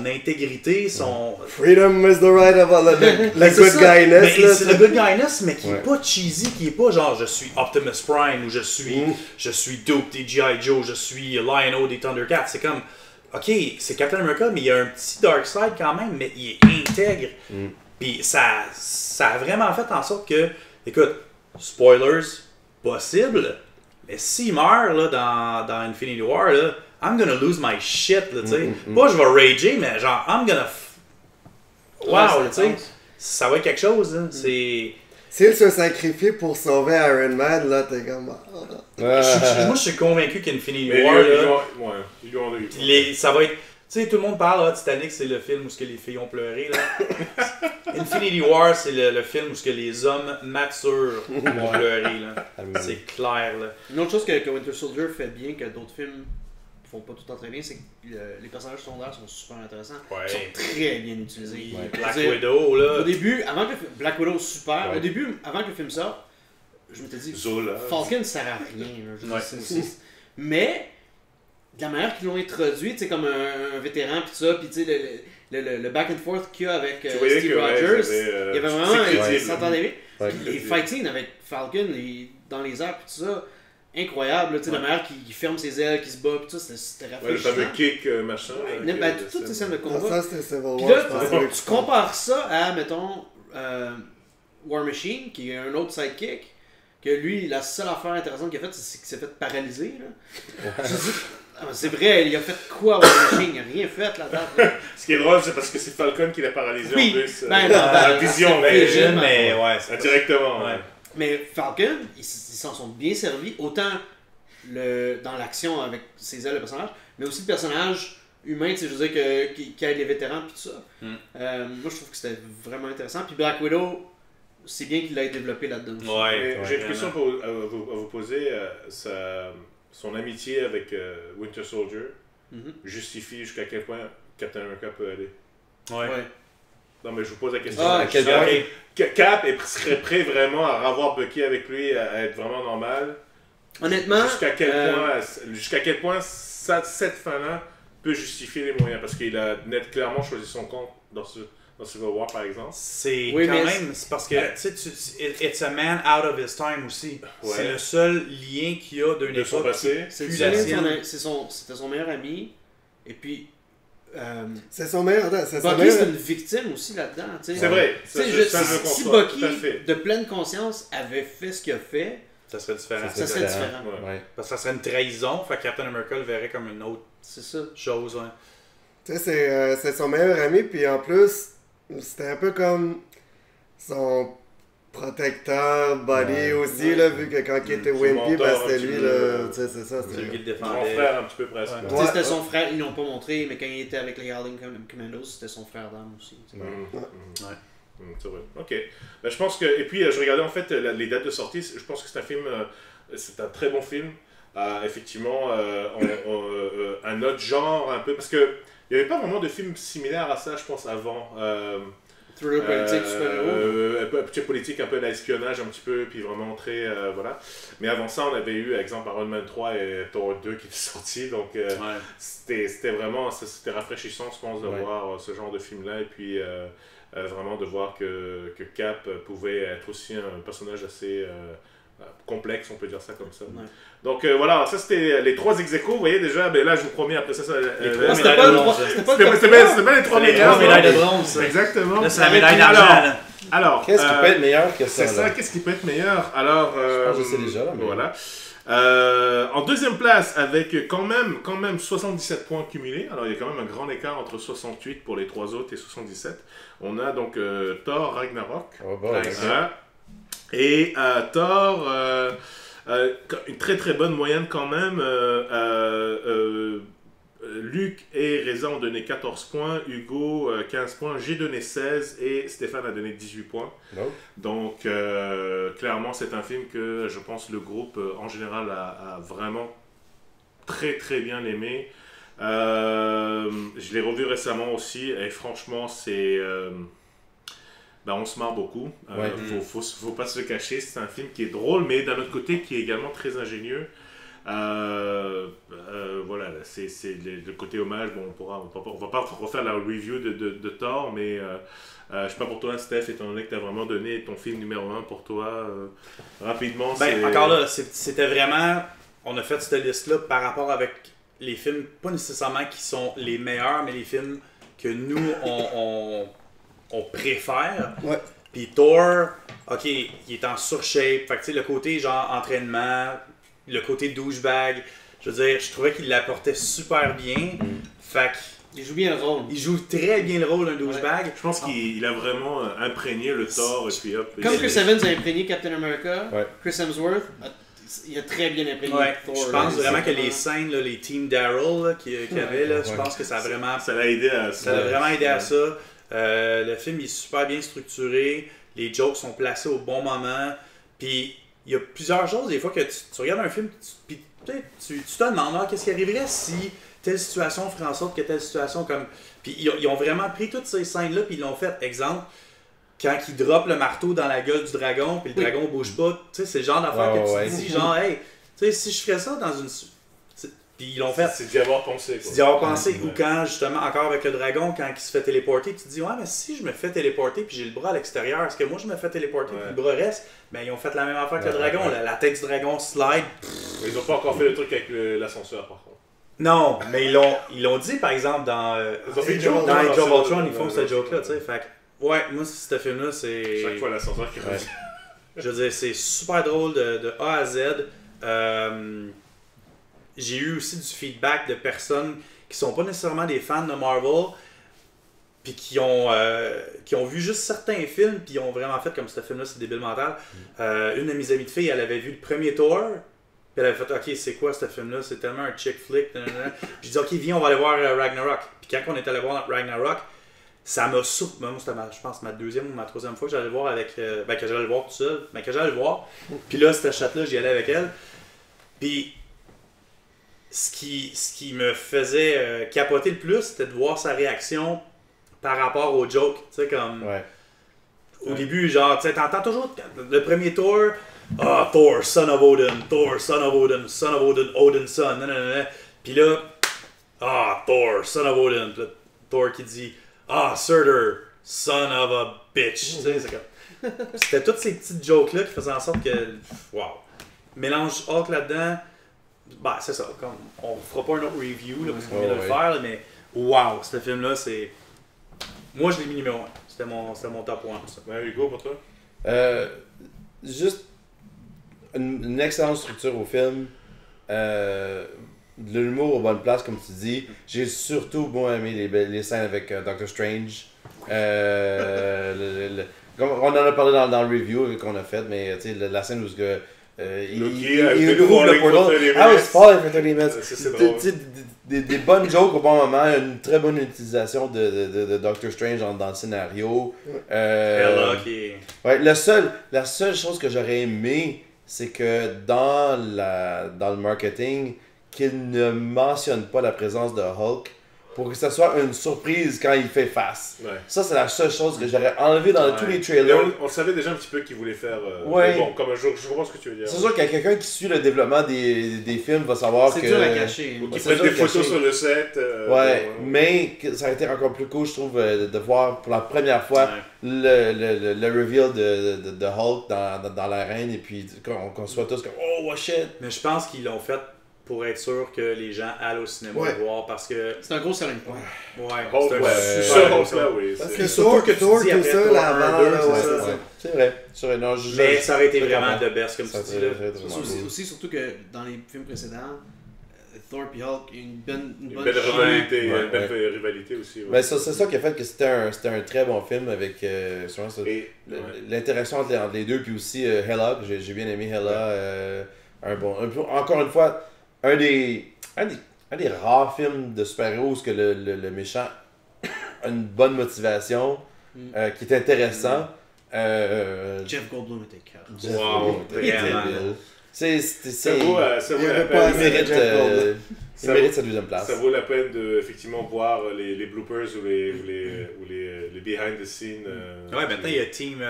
intégrité, son... Freedom is the right of all the good guyness. C'est le good guyness, mais qui est pas cheesy, qui est pas genre je suis Optimus Prime ou je suis Duke des G.I. Joe, je suis Lion-O des Thundercats. C'est comme, ok, c'est Captain America, mais il y a un petit dark side quand même, mais il est intègre. Puis ça a vraiment fait en sorte que, écoute, spoilers possible, mais s'il meurt là, dans Infinity War, là, I'm gonna lose my shit, là, tu sais. Pas je vais rager, mais genre, I'm gonna... Wow, tu sais. Ça va être quelque chose, hein. C'est... S'il se sacrifie pour sauver Iron Man, là, t'es comme... Moi, je suis convaincu qu'Infinity War, là... Ça va être... Tu sais, tout le monde parle, Titanic, c'est le film où ce que les filles ont pleuré, là. Infinity War, c'est le film où ce que les hommes matures ont pleuré, là. C'est clair, là. Une autre chose que Winter Soldier fait bien, que d'autres films font pas tout le temps très bien, c'est que les personnages secondaires sont super intéressants. Ils sont très bien utilisés. Black Widow, là. Au début, avant que Black Widow, super. Au début, avant que le film sorte, je m'étais dit, Falcon ne sert à rien. Mais... de la manière qu'ils l'ont introduit, tu sais, comme un vétéran, pis ça, pis tu sais, le back and forth qu'il y a avec Steve Rogers, il y avait vraiment, il s'entendait bien. Les fighting avec Falcon, dans les airs, pis tout ça, incroyable, tu sais, la manière qu'il ferme ses ailes, qu'il se bat, pis tout ça, c'était rafraîchissant. Le fameux kick, machin. Toutes ces scènes de combat. Ça, c'était Civil War. Pis là, tu compares ça à, mettons, War Machine, qui est un autre sidekick, que lui, la seule affaire intéressante qu'il a faite, c'est qu'il s'est fait paralyser, là. C'est vrai, il a fait quoi War Machine? Il n'a rien fait là-dedans. Ce qui est drôle, c'est parce que c'est Falcon qui l'a paralysé en plus. La vision, mais ouais, indirectement. Ouais. Mais Falcon, ils s'en sont bien servis, autant dans l'action avec ses ailes de personnage, mais aussi le personnage humain, tu sais, je veux dire, qui aide les vétérans et tout ça. Moi, je trouve que c'était vraiment intéressant. Puis Black Widow, c'est bien qu'il l'ait développé là-dedans. J'ai une question à vous poser. Son amitié avec Winter Soldier justifie jusqu'à quel point Captain America peut aller. Non, mais je vous pose la question. Cap serait prêt vraiment à revoir Bucky avec lui, à être vraiment normal. Honnêtement, jusqu'à quel point cette fin-là peut justifier les moyens, parce qu'il a clairement choisi son camp dans Civil War, par exemple. C'est c'est parce que it's a man out of his time aussi. C'est le seul lien qu'il y a d'une époque. Son passé. C'était son meilleur ami. Et puis. C'est son meilleur. Bucky, c'est une victime aussi là-dedans. C'est vrai. Si Bucky, de pleine conscience, avait fait ce qu'il a fait, ça serait différent. Ça serait différent. Parce que ça serait une trahison. Fait que Captain America le verrait comme une autre chose. Tu sais, c'est son meilleur ami. Puis en plus, c'était un peu comme son protecteur, buddy aussi, là, vu que quand il était Wimpy, c'était lui, là, tu sais, c'est ça. C'est lui qui le défendait. Son frère, un petit peu presque. C'était son frère, ils l'ont pas montré, mais quand il était avec les Howling Commandos, c'était son frère d'âme aussi. C'est vrai. Ok. Ben, je pense que. Et puis, je regardais en fait les dates de sortie. Je pense que c'est un film. C'est un très bon film. Effectivement, un autre genre, un peu. Parce que il n'y avait pas vraiment de film similaire à ça, je pense, avant. Thriller politique, super-héros. Politique, un peu d'espionnage, un petit peu, puis vraiment très. Voilà. Mais avant ça, on avait eu, par exemple, Iron Man 3 et Thor 2 qui étaient sortis. Donc, c'était vraiment c'était rafraîchissant, je pense, de voir ce genre de film-là. Et puis, vraiment de voir que Cap pouvait être aussi un personnage assez. Complexe, on peut dire ça comme ça. Ouais. Donc voilà, ça c'était les 3 ex-aequo, vous voyez déjà, mais là je vous promets, après ça, c'était pas les 3 meilleurs. C'est la médaille de bronze. Exactement. Là, c'est la médaille d'argent. Alors, qu'est-ce qui peut être meilleur que ça? C'est ça, qu'est-ce qui peut être meilleur? Alors, je sais déjà, là, mais... voilà. En deuxième place, avec quand même 77 points cumulés, alors il y a quand même un grand écart entre 68 pour les 3 autres et 77. On a donc Thor Ragnarok. Oh, bon, et Thor, une très très bonne moyenne quand même. Luc et Reza ont donné 14 points, Hugo 15 points, j'ai donné 16 et Stéphane a donné 18 points. Oh. Donc clairement c'est un film que je pense le groupe en général a vraiment très très bien aimé. Je l'ai revu récemment aussi et franchement c'est... on se marre beaucoup, faut pas se le cacher, c'est un film qui est drôle, mais d'un autre côté qui est également très ingénieux. Voilà, c'est le côté hommage, on va pas refaire la review de Thor, mais je sais pas pour toi Steph, étant donné que tu as vraiment donné ton film numéro 1 pour toi, rapidement. Encore là, c'était vraiment, on a fait cette liste-là par rapport avec les films, pas nécessairement qui sont les meilleurs, mais les films que nous, on préfère. Ouais. Puis Thor, ok, il est en surshape. Fait que tu sais, le côté genre entraînement, le côté douchebag, je veux dire, je trouvais qu'il l'apportait super bien. Fait que il joue bien le rôle. Il joue très bien le rôle d'un douchebag. Je pense qu'il a vraiment imprégné le Thor et puis hop. Comme Chris Evans a imprégné Captain America, Chris Hemsworth, il a très bien imprégné Thor. Je pense vraiment que les scènes, là, les Team Daryl qu'il y avait, là, je pense que ça a vraiment... Ça l'a aidé à ça. Ça l'a vraiment aidé à ça. Le film est super bien structuré, les jokes sont placés au bon moment, puis il y a plusieurs choses des fois que tu regardes un film, puis tu te demandes qu'est-ce qui arriverait si telle situation ferait en sorte que telle situation comme... Puis ils ont vraiment pris toutes ces scènes-là, puis ils l'ont fait. Exemple, quand ils droppent le marteau dans la gueule du dragon, puis le dragon bouge pas, tu sais, c'est le genre d'affaire que tu te dis, genre, hey, tu sais, si je ferais ça dans une... Puis ils l'ont fait. C'est d'y avoir pensé. C'est d'y avoir pensé. Ou quand, justement, encore avec le dragon, quand il se fait téléporter, tu te dis, ouais, mais si je me fais téléporter puis j'ai le bras à l'extérieur, est-ce que moi je me fais téléporter puis le bras reste? Ben, ils ont fait la même affaire que le dragon. La tête du dragon slide. Ils n'ont pas encore fait le truc avec l'ascenseur, par contre. Non, mais ils l'ont dit, par exemple, dans Age of Ultron, ils font cette joke-là, tu sais. Fait que, ouais, moi, ce film-là, c'est... Chaque fois l'ascenseur qui revient. Je veux dire, c'est super drôle de A à Z. J'ai eu aussi du feedback de personnes qui sont pas nécessairement des fans de Marvel, puis qui ont vu juste certains films, puis ont vraiment fait comme ce film-là, c'est débile mental. Une de mes amies de filles, elle avait vu le premier Thor, puis elle avait fait, ok, c'est quoi ce film-là? C'est tellement un chick flick. J'ai dit, ok, viens, on va aller voir Ragnarok. Puis quand on est allé voir Ragnarok, ça m'a surpris. Moi, c'était je pense ma deuxième ou ma troisième fois que j'allais le voir avec. Que j'allais le voir tout seul, mais que j'allais le voir. Puis là, cette chatte-là, j'y allais avec elle. Puis ce qui me faisait capoter le plus, c'était de voir sa réaction par rapport au joke. Tu sais, comme. Au début, genre, tu sais, t'entends toujours le premier Thor. Ah, Thor, son of Odin, Thor, son of Odin, son of Odin, Odin's son. Puis là, Thor, son of Odin. Puis là, Thor qui dit, Surtur, son of a bitch. Tu sais, c'est comme. C'était toutes ces petites jokes-là qui faisaient en sorte que. Wow. Mélange Hulk là-dedans. Bah, c'est ça. Comme, on fera pas un autre review là, parce qu'on vient de le faire, là, mais wow, ce film-là, c'est. Moi, je l'ai mis numéro 1. C'était mon top 1. Ça. Ouais, Hugo, pour toi? Juste une excellente structure au film. De l'humour aux bonnes places, comme tu dis. J'ai surtout bien aimé les scènes avec Doctor Strange. On en a parlé dans le review qu'on a fait, mais la scène où il ouvre le portal. I was falling for 30 minutes. Des bonnes jokes au bon moment, une très bonne utilisation de Doctor Strange dans le scénario. La seule chose que j'aurais aimé, c'est que dans le marketing, qu'il ne mentionne pas la présence de Hulk pour que ça soit une surprise quand il fait face. Ouais. Ça, c'est la seule chose que j'aurais enlevé dans tous les trailers. On savait déjà un petit peu qu'il voulait faire. Ouais. Bon, comme un jour, je comprends ce que tu veux dire. C'est sûr qu'il y a quelqu'un qui suit le développement des films va savoir que... C'est dur à cacher. Ou qui prennent des photos sur le set. Mais ça aurait été encore plus cool, je trouve, de voir pour la première fois le reveal de Hulk dans l'arène et puis qu'on soit tous comme « Oh, shit! » Mais je pense qu'ils l'ont fait pour être sûr que les gens allent au cinéma le voir parce que... C'est un gros selling point. Hulk, oui. Parce que Thor tout seul avant, c'est vrai. Mais ça aurait été vraiment de best, comme tu dis. Aussi, surtout que dans les films précédents, Thor et Hulk, une bonne rivalité aussi. Mais c'est ça qui a fait que c'était un très bon film avec l'interaction entre les deux, puis aussi Hela, j'ai bien aimé Hela. Encore une fois, un des rares films de super-héros où le méchant a une bonne motivation, qui est intéressant. Jeff Goldblum était cœur. Il mérite sa deuxième place. Ça vaut la peine de effectivement voir les bloopers ou les behind the scenes. Ouais, maintenant il y a Team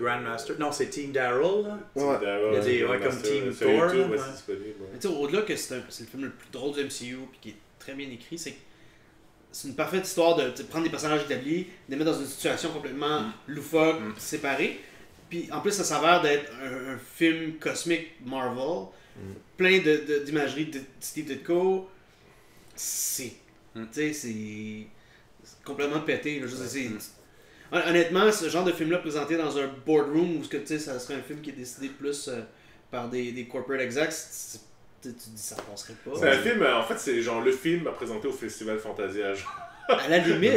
Grandmaster. Non, c'est Team Daryl. Team Daryl. Il y a comme Team Thor. Au-delà que c'est le film le plus drôle du MCU et qui est très bien écrit, c'est une parfaite histoire de prendre des personnages établis, de les mettre dans une situation complètement loufoque, séparée. Puis en plus, ça s'avère d'être un film cosmique Marvel, plein d'imagerie de Steve Ditko. C'est complètement pété. Là. Honnêtement, ce genre de film-là présenté dans un boardroom où ça serait un film qui est décidé plus par des corporate execs, tu dis ça passerait pas. C'est un film, en fait, c'est genre le film à présenter au Festival Fantasia. À la limite,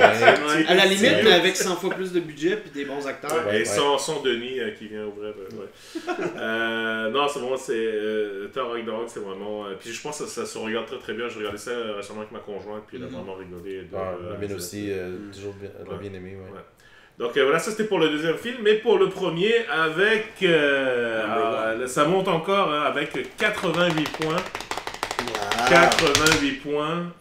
mais avec 100 fois plus de budget et des bons acteurs. Et sans Denis qui vient ouvrir. Non, c'est vraiment, Thor Ragnarok, c'est vraiment. Puis je pense que ça se regarde très très bien. Je regardais ça récemment avec ma conjointe, puis elle a vraiment rigolé. La mienne aussi, toujours bien aimé. Ouais. Donc voilà, ça c'était pour le deuxième film. Mais pour le premier, avec. Ça monte encore avec 88 points. 88 points.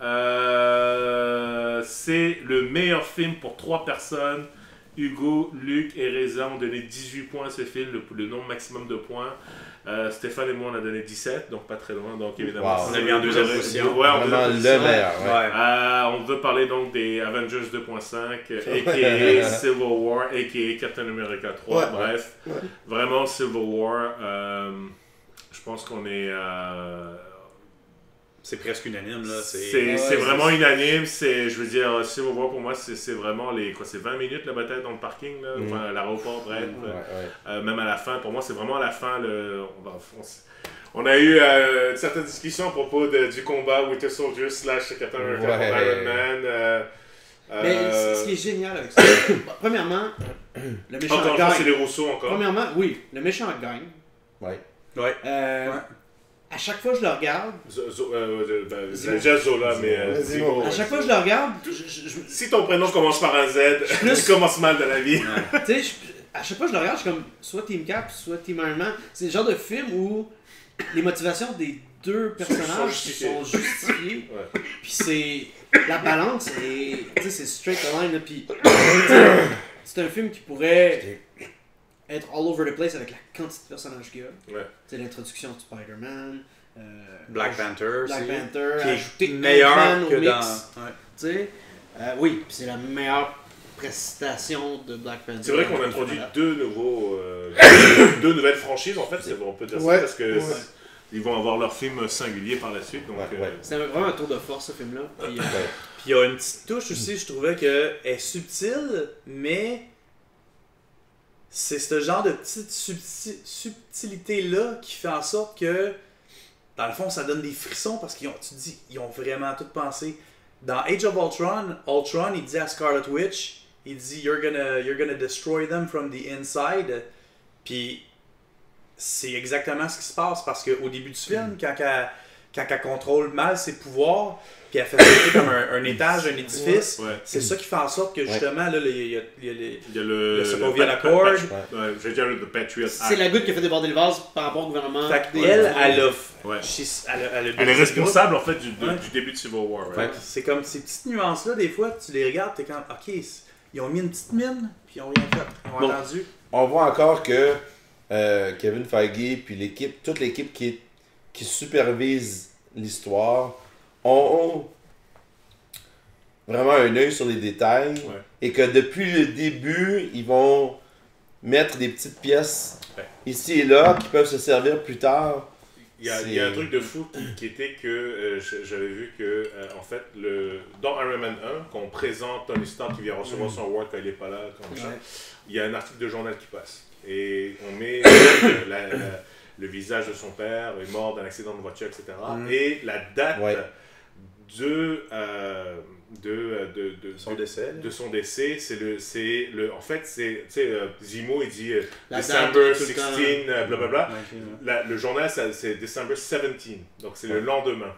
C'est le meilleur film pour 3 personnes. Hugo, Luc et Reza ont donné 18 points à ce film, le nombre maximum de points. Stéphane et moi on a donné 17, donc pas très loin. Donc évidemment, on a mis en deuxième position. Ouais, vraiment le meilleur. On veut parler donc des Avengers 2.5, a.k.a. Civil War, a.k.a. Captain America 3. Bref, vraiment Civil War. Je pense qu'on est... C'est presque unanime, là. C'est vraiment unanime. Je veux dire, Civil War, pour moi, c'est vraiment c'est 20 minutes la bataille dans le parking, là, enfin, l'aéroport, bref. Même à la fin, pour moi, c'est vraiment à la fin. On a eu une certaine discussion à propos du combat Winter Soldier / Captain America contre Iron Man. Mais ce qui est génial avec ça, premièrement, le méchant gagne. C'est les Rousseau encore. Premièrement, oui, le méchant gagne. Ouais. À chaque fois que je le regarde... déjà Zola, mais... à chaque fois que je le regarde... Si ton prénom commence par un Z, tu commences mal dans la vie. Tu sais, à chaque fois que je le regarde, je suis comme soit Team Cap, soit Team Iron Man. C'est le genre de film où les motivations des deux personnages sont justifiées. Puis c'est... La balance, c'est straight line. Puis c'est un film qui pourrait... être all over the place avec la quantité de personnages qu'il y a. C'est l'introduction de Spider-Man, Black Panther, qui est meilleur que dans... oui, puis c'est la meilleure prestation de Black Panther. C'est vrai qu'on a introduit deux nouvelles franchises, en fait, on peut dire ça, parce que ils vont avoir leur film singulier par la suite. Donc, c'est vraiment un tour de force, ce film-là. Puis il y a une petite touche aussi, je trouvais qu'elle est subtile, mais... C'est ce genre de petite subtilité-là qui fait en sorte que, dans le fond, ça donne des frissons parce qu'ils ont vraiment tout pensé. Dans Age of Ultron, il dit à Scarlet Witch, il dit you're gonna destroy them from the inside. Puis c'est exactement ce qui se passe parce qu'au début du film, quand quand elle contrôle mal ses pouvoirs, puis elle fait sauter comme un étage, un édifice. C'est ça qui fait en sorte que justement, là, il y a le Sokovia Accord. Je vais dire le Patriot Act. C'est la goutte qui a fait déborder le vase par rapport au gouvernement. Fait elle est responsable en fait du début de Civil War. C'est comme ces petites nuances-là, des fois, tu les regardes, t'es comme, ok, ils ont mis une petite mine, puis ils ont rien fait. Ils ont entendu. On voit encore que Kevin Feige, puis l'équipe, toute l'équipe qui supervise l'histoire, ont vraiment un œil sur les détails et que depuis le début, ils vont mettre des petites pièces ici et là qui peuvent se servir plus tard. Il y a un truc de fou qui était que j'avais vu que, en fait, dans Iron Man 1, quand on présente Tony Stark qui vient recevoir son award quand il n'est pas là, il y a un article de journal qui passe. Et on met le visage de son père est mort d'un accident de voiture, etc. Et la date de son décès, en fait, c'est Zemo, il dit December 16, blablabla. Le journal, c'est December 17, donc c'est le lendemain.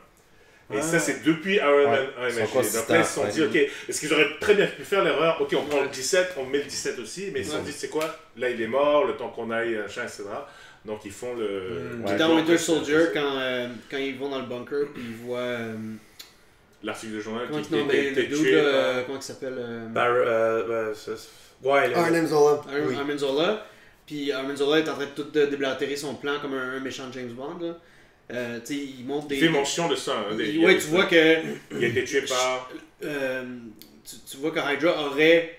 Et ça, c'est depuis Iron Man 1 MSG. Donc là, ils se sont dit, ok, est-ce qu'ils auraient très bien pu faire l'erreur? Ok, on prend le 17, on met le 17 aussi, mais ils se sont dit, c'est quoi? Là, il est mort, le temps qu'on aille, etc. Donc, ils font le... Dans Winter Soldier, quand ils vont dans le bunker, puis ils voient... l'article de journal qui était tué par... Comment il s'appelle? Arnim Zola. Arnim Zola. Puis Arnim Zola est en train de tout déblatérer son plan comme un méchant James Bond, là. Il montre des... Il fait mention de ça. Tu vois que... Il a été tué par... tu vois que Hydra aurait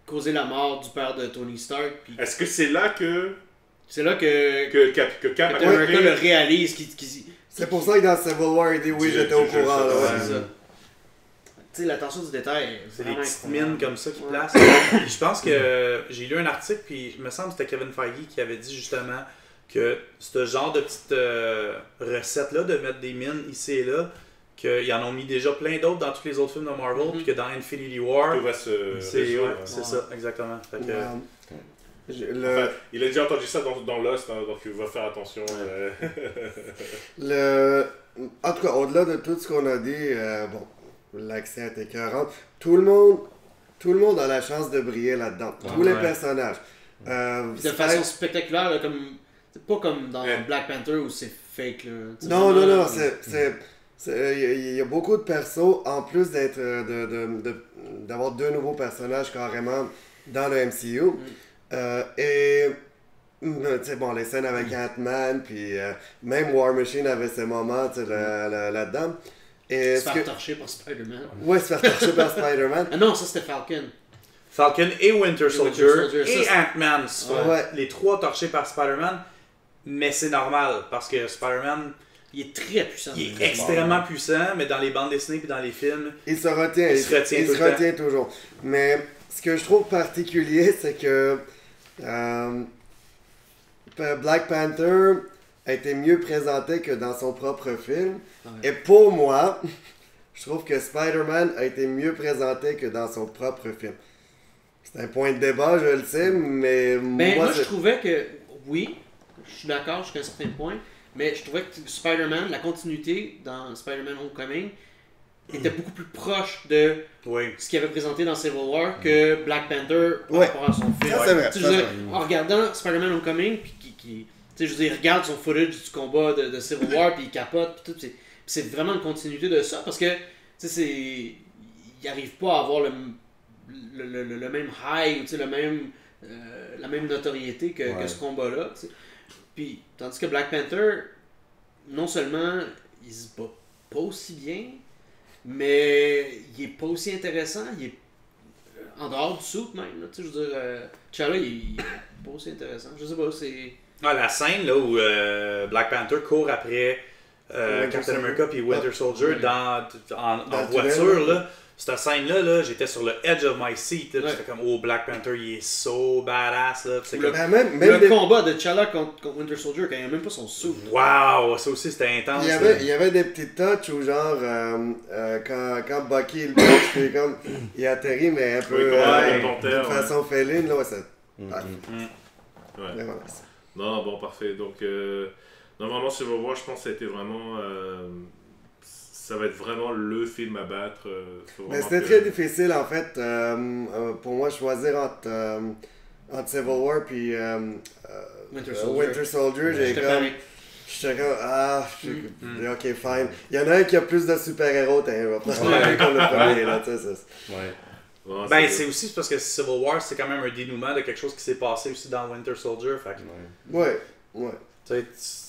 causé la mort du père de Tony Stark. Puis... Est-ce que c'est là que... C'est là que Cap America le réalise. C'est pour ça que dans Civil War, il dit oui, j'étais au courant. C'est ça. Tu sais, l'attention du détail. C'est des petites mines comme ça qui placent. Je pense que j'ai lu un article, puis il me semble que c'était Kevin Feige qui avait dit justement que ce genre de petites recettes-là, de mettre des mines ici et là, qu'ils en ont mis déjà plein d'autres dans tous les autres films de Marvel, puis que dans Infinity War, tout va c'est ça, exactement. Fait que, enfin, il a déjà entendu ça dans Lost, hein, donc il va faire attention. En tout cas, au-delà de tout ce qu'on a dit, l'accent est écœurant. Tout le monde a la chance de briller là-dedans. Tous les personnages. De façon spectaculaire, là, pas comme dans Black Panther où c'est fake. Là. Non, il y a beaucoup de persos, en plus d'avoir deux nouveaux personnages carrément dans le MCU. Les scènes avec Ant-Man, puis même War Machine avait ses moments là-dedans. Se faire torcher par Spider-Man. Ouais, se faire torcher par Spider-Man. Ah non, ça c'était Falcon. Falcon et Winter Soldier et Ant-Man. Les trois torchés par Spider-Man. Mais c'est normal, parce que Spider-Man... Il est très puissant. Il est extrêmement puissant, mais dans les bandes dessinées et dans les films... Il se retient toujours. Mais ce que je trouve particulier, c'est que Black Panther a été mieux présenté que dans son propre film. Et pour moi, je trouve que Spider-Man a été mieux présenté que dans son propre film. C'est un point de débat, je le sais, mais moi je trouvais que, oui, je suis d'accord jusqu'à un certain point, mais je trouvais que Spider-Man, la continuité dans Spider-Man Homecoming, était beaucoup plus proche de ce qu'il avait présenté dans Civil War que Black Panther par rapport à son film. Ça, c'est vrai. En regardant Spider-Man Homecoming, puis il regarde son footage du combat de Civil War, puis il capote, puis tout, c'est vraiment une continuité de ça, parce que il n'arrive pas à avoir le même high, la même notoriété que ce combat-là. Puis, tandis que Black Panther, non seulement il se bat pas aussi bien, mais il est pas aussi intéressant, il est en dehors du suit même. Là, je veux dire, T'Challa, il est pas aussi intéressant. Je sais pas, c'est... la scène là où Black Panther court après Captain America puis Winter Soldier en voiture, là. Cette scène-là, j'étais sur le edge of my seat. J'étais comme, oh, Black Panther, il est so badass. Là. Le combat de T'Challa contre Winter Soldier, quand il n'a même pas son suit. Wow, ça aussi, c'était intense. Il y avait des petits touchs où, genre, quand Bucky, il atterrit, mais un peu de façon féline. Là, Non, bon, parfait. Donc, normalement, Civil War, je pense que ça a été vraiment ça va être vraiment le film à battre. C'était très difficile en fait pour moi choisir entre Civil War puis Winter Soldier. J'étais comme, ok, fine. Il y en a un qui a plus de super-héros, on va prendre le premier, là, tu sais. Ben, c'est aussi parce que Civil War, c'est quand même un dénouement de quelque chose qui s'est passé aussi dans Winter Soldier. Fait que, ouais.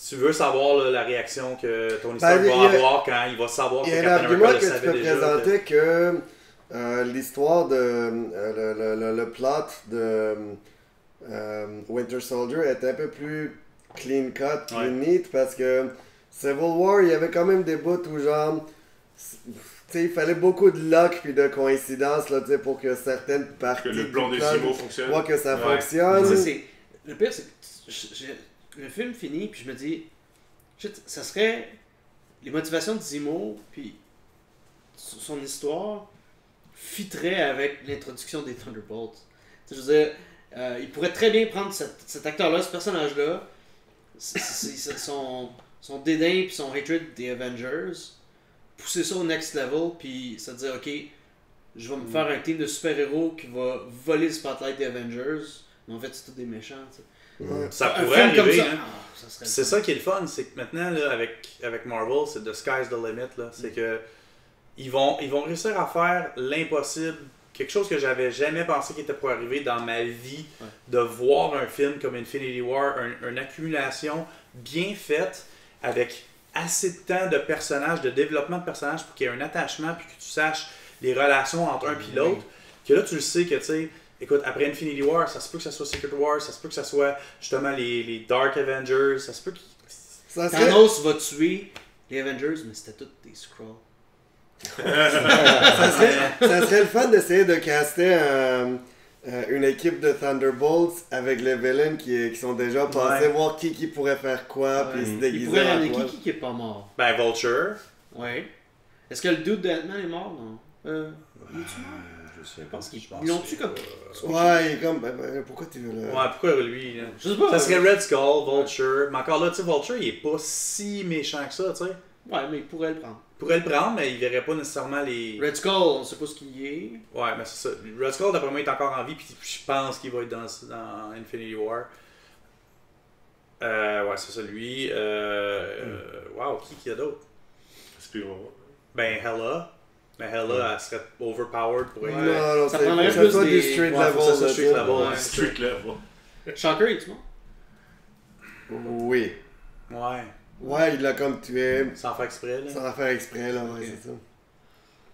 Tu veux savoir là, la réaction que Tony Stark va avoir quand il va savoir que Captain America le savait déjà. Il y a un argument que tu peux présenter que l'histoire de le plot de Winter Soldier est un peu plus clean cut, clean neat, parce que Civil War, il y avait quand même des bouts où genre, il fallait beaucoup de luck puis de coïncidence là, pour que certaines parties que le plan des Zimo fonctionne. Que ça fonctionne. Le pire, c'est que le film finit, puis je me dis, ça serait les motivations de Zimo, puis son histoire fitterait avec l'introduction des Thunderbolts. Je veux dire, il pourrait très bien prendre cet acteur-là, ce personnage-là, son dédain puis son hatred des Avengers, pousser ça au next level, puis se dire, ok, je vais me faire un team de super-héros qui va voler le spotlight des Avengers, mais en fait, c'est tous des méchants, tu sais. Ça pourrait arriver, hein. C'est ça qui est le fun, c'est que maintenant, là, avec Marvel, c'est the sky's the limit, là. C'est que ils vont réussir à faire l'impossible, quelque chose que j'avais jamais pensé qu'il était pour arriver dans ma vie, de voir un film comme Infinity War, une accumulation bien faite, avec assez de temps de personnages, de développement de personnages pour qu'il y ait un attachement, puis que tu saches les relations entre un et l'autre, que là tu le sais que, tu sais, écoute, après Infinity War, ça se peut que ça soit Secret War, ça se peut que ça soit justement les Dark Avengers, ça se peut que... Thanos va tuer les Avengers, mais c'était tous des Skrulls. ça serait le fun d'essayer de caster une équipe de Thunderbolts avec les villains qui sont déjà passés, voir qui pourrait faire quoi, puis se déguiser. Il pourrait ramener qui est pas mort. Ben, Vulture. Ouais. Est-ce que le dude d'Ant-Man est mort? Non. Il est-tu mort? Je pense qu'ils l'ont tué comme... Ouais, il est comme... pourquoi tu veux le... Ouais, pourquoi lui? Là? Je sais pas. Ça serait Red Skull, Vulture. Mais encore là, tu sais, Vulture, il est pas si méchant que ça, tu sais. Ouais, mais il pourrait le prendre. Il pourrait le prendre, mais il verrait pas nécessairement les... Red Skull, on sait pas ce qu'il est. Ouais, mais c'est ça. Red Skull, d'après moi, il est encore en vie, puis je pense qu'il va être dans Infinity War. Ouais, c'est ça, lui. Wow, qui y a d'autre? Ben, Hela. Mais Hela, elle serait overpowered pour être... Non, ça prendrait plus du street level. Street level. Shocker, est-tu mort? Oui. Ouais. Ouais, il l'a comme tué. Sans faire exprès, là. Sans faire exprès, là, ouais, c'est ça.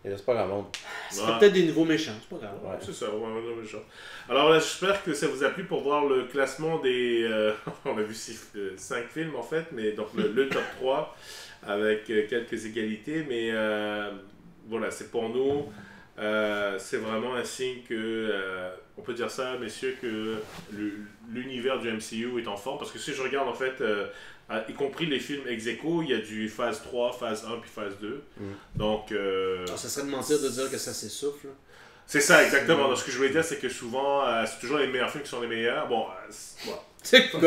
Il reste pas grand monde. C'est peut-être des nouveaux méchants, c'est pas grave. Ouais. C'est ça, ouais, nouveaux méchants. Alors là, j'espère que ça vous a plu pour voir le classement des... on a vu 5 films en fait, mais donc le top 3 avec quelques égalités, mais voilà, c'est pour nous, c'est vraiment un signe que, on peut dire ça, messieurs, que l'univers du MCU est en forme, parce que si je regarde en fait... y compris les films ex-aequo, il y a du phase 3, phase 1 puis phase 2. Donc, ça serait de mentir de dire que ça s'essouffle. C'est ça, exactement. Donc, ce que je voulais dire, c'est que souvent, c'est toujours les meilleurs films qui sont les meilleurs. Bon, c'est quoi?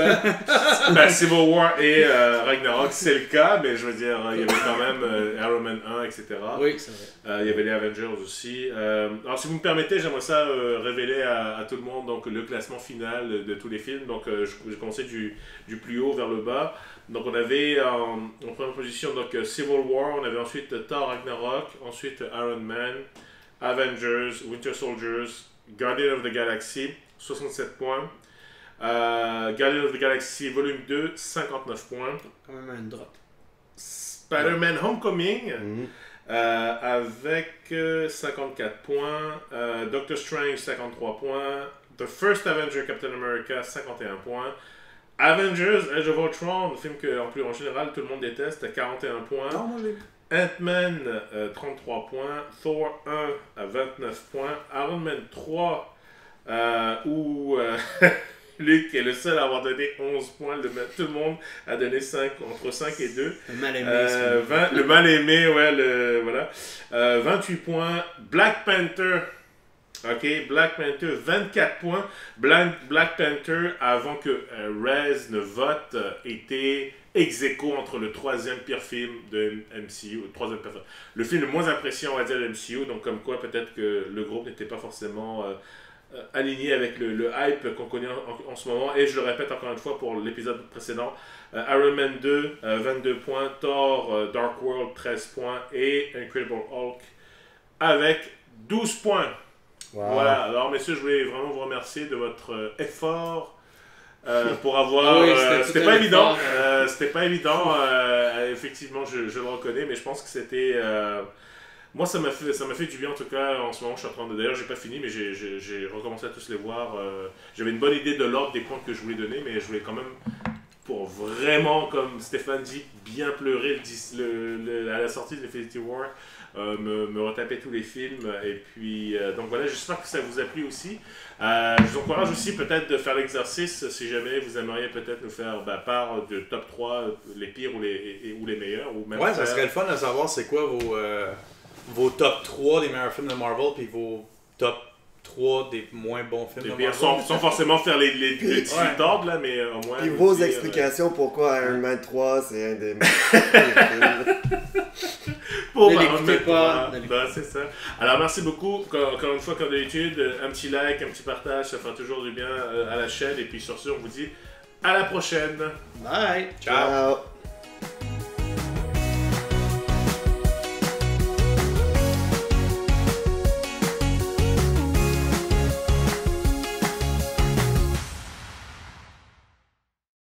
Ben, Civil War et Ragnarok, c'est le cas, mais je veux dire, il y avait quand même Iron Man 1, etc. Oui, c'est vrai. Il y avait les Avengers aussi. Alors, si vous me permettez, j'aimerais ça révéler à tout le monde donc, le classement final de tous les films. Donc, je commençais du plus haut vers le bas. Donc, on avait en première position donc, Civil War, on avait ensuite Thor Ragnarok, ensuite Iron Man, Avengers, Winter Soldiers, Guardian of the Galaxy, 67 points. Guardian of the Galaxy Volume 2, 59 points. Quand même un drop. Spider-Man Homecoming avec 54 points. Doctor Strange, 53 points. The First Avenger Captain America, 51 points. Avengers Age of Ultron, le film en général tout le monde déteste, 41 points. Non, moi j'ai... Ant-Man, 33 points. Thor 1 à 29 points. Iron Man 3 où Luc est le seul à avoir donné 11 points. Tout le monde a donné entre 5 et 2. Le mal aimé. Le mal aimé, ouais, voilà. 28 points. Black Panther Ok, Black Panther, 24 points. Black Panther, avant que Rez ne vote, était ex-aequo entre le troisième pire film de MCU, le film le moins apprécié, on va dire, de MCU, donc comme quoi peut-être que le groupe n'était pas forcément aligné avec le hype qu'on connaît en ce moment. Et je le répète encore une fois pour l'épisode précédent, Iron Man 2, 22 points, Thor, Dark World, 13 points, et Incredible Hulk avec 12 points. Wow. Voilà, alors messieurs, je voulais vraiment vous remercier de votre effort pour avoir... c'était pas évident, effectivement, je le reconnais, mais je pense que c'était... moi, ça m'a fait du bien, en tout cas, en ce moment, je suis en train de... D'ailleurs, j'ai pas fini, mais j'ai recommencé à tous les voir. J'avais une bonne idée de l'ordre des points que je voulais donner, mais je voulais quand même, pour vraiment, comme Stéphane dit, bien pleurer à la sortie de Infinity War, me retaper tous les films. Et puis, donc voilà, j'espère que ça vous a plu aussi. Je vous encourage aussi peut-être de faire l'exercice, si jamais vous aimeriez peut-être nous faire part de top 3, les pires ou les meilleurs. Ou même ça serait le fun de savoir c'est quoi vos top 3 des meilleurs films de Marvel, puis vos top 3 des moins bons films de Marvel. Sans forcément faire les 18 ordres, là, mais au moins... Puis vos explications pourquoi Iron Man 3, c'est un des meilleurs films. Ne l'écoutez pas. C'est ça. Alors, merci beaucoup. Encore une fois, comme d'habitude, un petit like, un petit partage, ça fera toujours du bien à la chaîne. Et puis sur ce, on vous dit à la prochaine. Bye. Ciao.